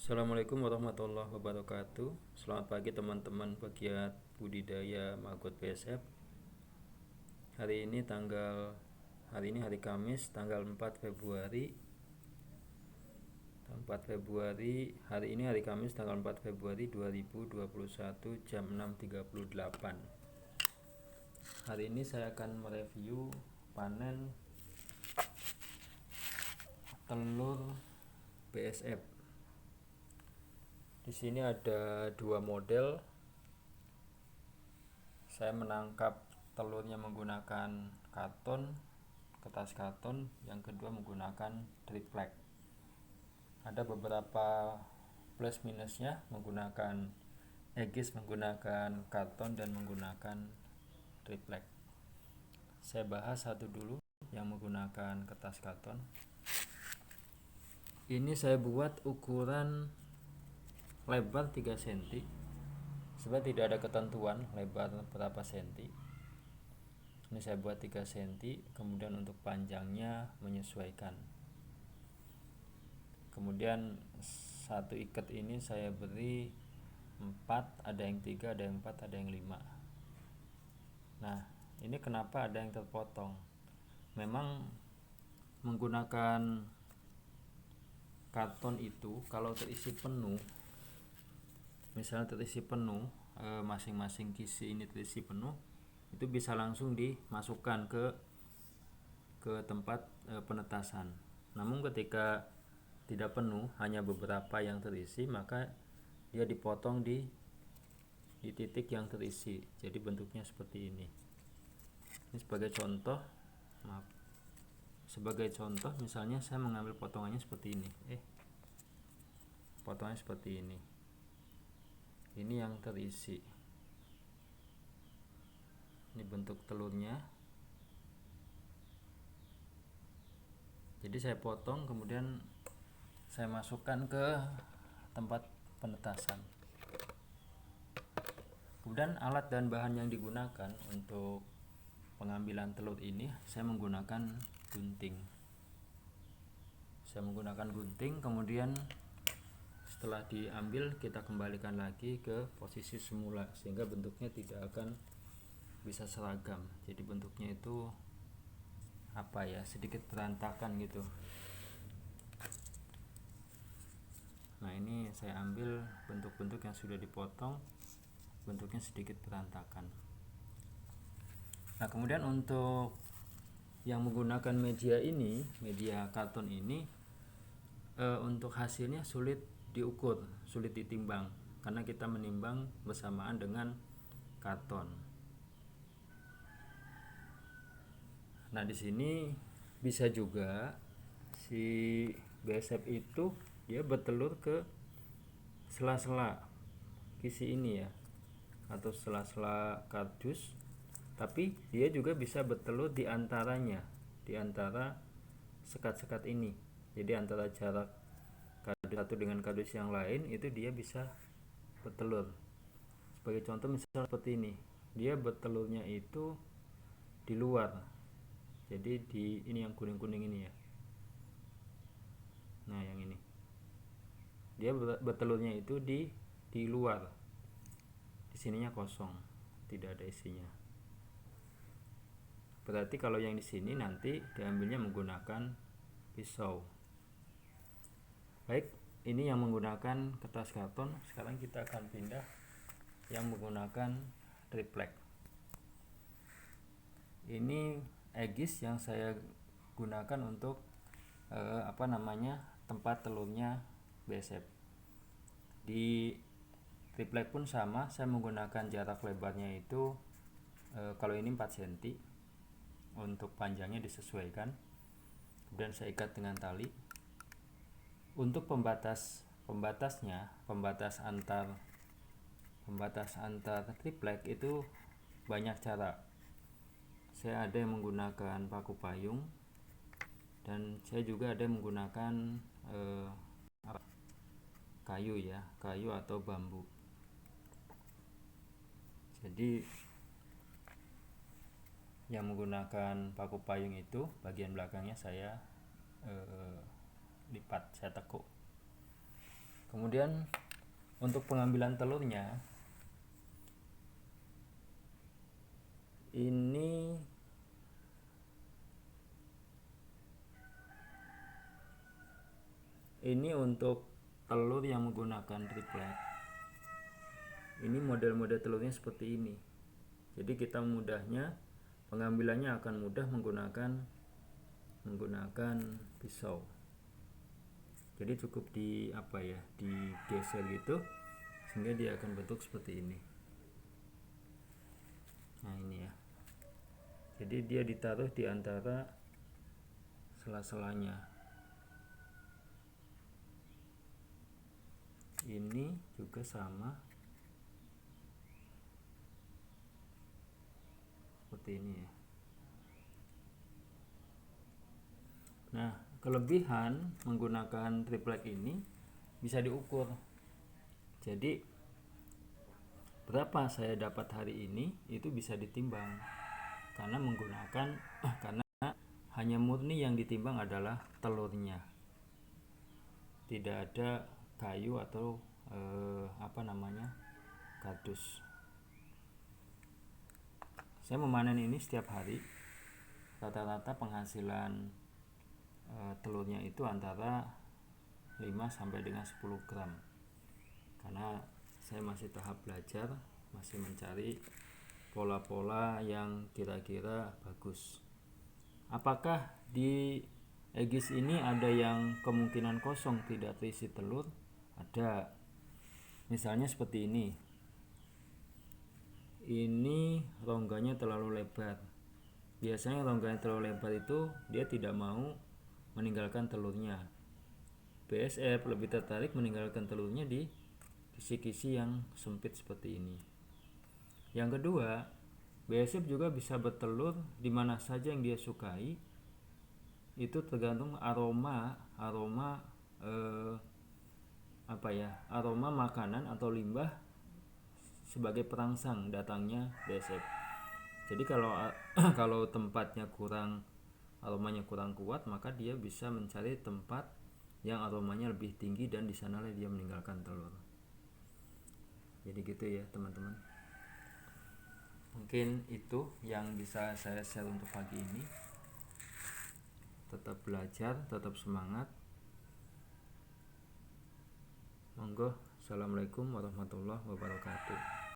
Assalamualaikum warahmatullahi wabarakatuh. Selamat pagi teman-teman pegiat budidaya maggot BSF. Hari ini hari Kamis tanggal 4 Februari. Hari ini hari Kamis tanggal 4 Februari 2021 jam 6.38. Hari ini saya akan mereview panen telur BSF. Di sini ada dua model. Saya menangkap telurnya menggunakan kertas karton, yang kedua menggunakan triplek. Ada beberapa plus minusnya menggunakan Aegis, menggunakan karton dan menggunakan triplek. Saya bahas satu dulu yang menggunakan kertas karton. Ini saya buat ukuran lebar 3 cm. Sebab tidak ada ketentuan lebar berapa senti. Ini saya buat 3 cm, kemudian untuk panjangnya menyesuaikan. Kemudian satu ikat ini saya beri 4, ada yang 3, ada yang 4, ada yang 5. Nah, ini kenapa ada yang terpotong? Memang menggunakan karton itu kalau terisi penuh, misalnya terisi penuh, masing-masing kisi ini terisi penuh, itu bisa langsung dimasukkan ke tempat penetasan. Namun ketika tidak penuh, hanya beberapa yang terisi, maka dia dipotong di titik yang terisi. Jadi bentuknya seperti ini. Ini sebagai contoh, misalnya saya mengambil potongannya seperti ini. Potongannya seperti ini. Ini yang terisi. Ini bentuk telurnya. Jadi saya potong, kemudian saya masukkan ke tempat penetasan. Kemudian alat dan bahan yang digunakan untuk pengambilan telur ini, saya menggunakan gunting. Kemudian setelah diambil, kita kembalikan lagi ke posisi semula, sehingga bentuknya tidak akan bisa seragam. Jadi bentuknya itu sedikit berantakan gitu. Nah, ini saya ambil bentuk-bentuk yang sudah dipotong, bentuknya sedikit berantakan. Nah, kemudian untuk yang menggunakan media karton ini, untuk hasilnya sulit diukur, sulit ditimbang, karena kita menimbang bersamaan dengan karton. Nah, di sini bisa juga si BSF itu dia bertelur ke sela-sela kisi ini ya, atau sela-sela kardus, tapi dia juga bisa bertelur di antaranya, di antara sekat-sekat ini. Jadi antara jarak kardus satu dengan kardus yang lain itu dia bisa bertelur. Sebagai contoh misalnya seperti ini, dia bertelurnya itu di luar. Jadi ini yang kuning-kuning ini ya. Nah, yang ini. Dia bertelurnya itu di luar. Di sininya kosong, tidak ada isinya. Berarti kalau yang di sini nanti diambilnya menggunakan pisau. Baik, ini yang menggunakan kertas karton. Sekarang kita akan pindah yang menggunakan triplek. Ini Aegis yang saya gunakan untuk tempat telurnya BSF. Di triplek pun sama, saya menggunakan jarak lebarnya itu kalau ini 4 cm. Untuk panjangnya disesuaikan. Kemudian saya ikat dengan tali. Untuk pembatas antar triplek itu banyak cara. Saya ada yang menggunakan paku payung, dan saya juga ada yang menggunakan kayu atau bambu. Jadi yang menggunakan paku payung itu bagian belakangnya saya lipat, saya tekuk. Kemudian untuk pengambilan telurnya ini untuk telur yang menggunakan triplek. Ini model-model telurnya seperti ini. Jadi kita mudahnya pengambilannya akan mudah menggunakan pisau. Jadi cukup digeser gitu sehingga dia akan bentuk seperti ini. Nah ini ya. Jadi dia ditaruh di antara sela-selanya. Ini juga sama seperti ini ya. Nah, kelebihan menggunakan triplek ini bisa diukur. Jadi berapa saya dapat hari ini itu bisa ditimbang karena karena hanya murni yang ditimbang adalah telurnya. Tidak ada kayu atau kardus. Saya memanen ini setiap hari. Rata-rata penghasilan telurnya itu antara 5 sampai dengan 10 gram. Karena saya masih tahap belajar, masih mencari pola-pola yang kira-kira bagus. Apakah di Aegis ini ada yang kemungkinan kosong tidak terisi telur? Ada. Misalnya seperti ini. Ini rongganya terlalu lebar. Biasanya rongganya terlalu lebar itu dia tidak mau meninggalkan telurnya. BSF lebih tertarik meninggalkan telurnya di kisi-kisi yang sempit seperti ini. Yang kedua, BSF juga bisa bertelur di mana saja yang dia sukai. Itu tergantung aroma makanan atau limbah sebagai perangsang datangnya BSF. Jadi kalau tempatnya aromanya kurang kuat, maka dia bisa mencari tempat yang aromanya lebih tinggi dan di sanalah dia meninggalkan telur. Jadi gitu ya teman-teman. Mungkin itu yang bisa saya share untuk pagi ini. Tetap belajar, tetap semangat. Monggo. Assalamualaikum warahmatullahi wabarakatuh.